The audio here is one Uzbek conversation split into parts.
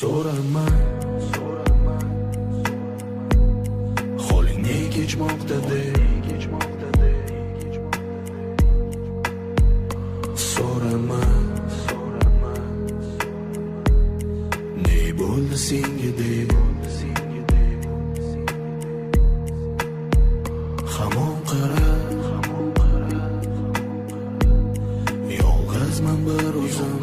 So'rama holing ne kechmoqda deb, so'rama ne bo'ldi senga deb, hamon qara yolg'izman bir o'zim,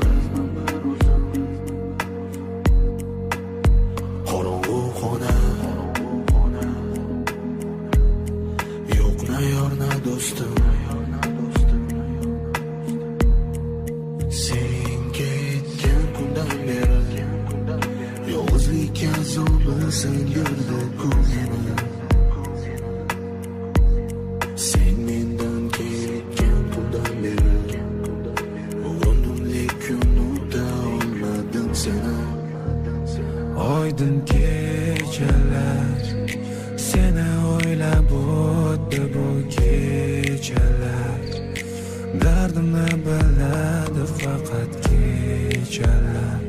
qorong'u xona, yo'q na yor na do'stim. Sen ketgan kundan beri yolg'izlik azobi singirdi ko'zimni. Sen mendan ketgan kundan beri uyg'ondim lekin unuta olmadim seni. Oydin kechalar seni o'ylab o'tdi bu kechalar, dardimni biladi faqat kechalar.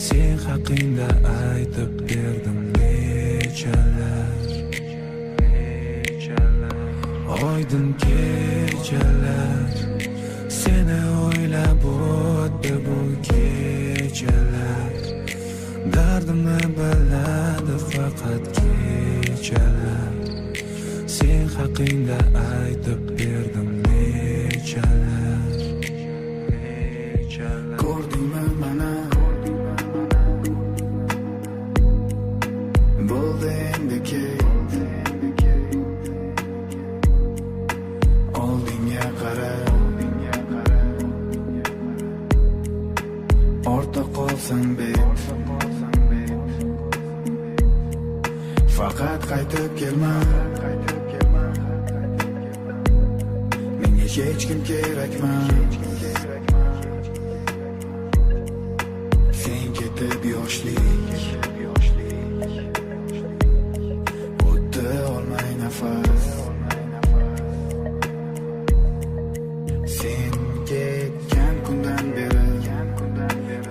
Sen haqingda aytib berdim nechalar. Oydin kechalar seni o'ylab o'tdi bu kechalar, dardimni biladi faqat kechalar. Sen haqingda aytib berdim nechalar. Ko'rdingmi mana bo'ldi endi ket, oldinga qara, ortda qolsang bet, faqat qaytib kelma. Menga hech kim kerakmas. Sen ketib yoshlik o'tdi olmay nafas. Sen ketgan kundan beri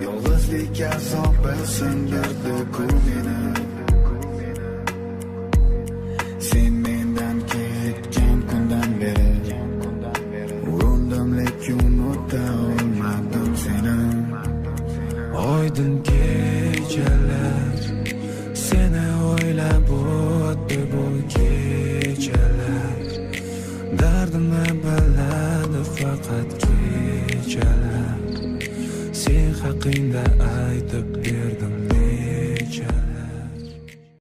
yolg'izlik azobi sindirdi ko'nglimni. Sen mendan ketgan kundan beri urindim lekin unuta olmadim seni. Oydin kechalar seni o'ylab o'tdi bu kechalar, dardimni biladi faqat kechalar. Sen haqingda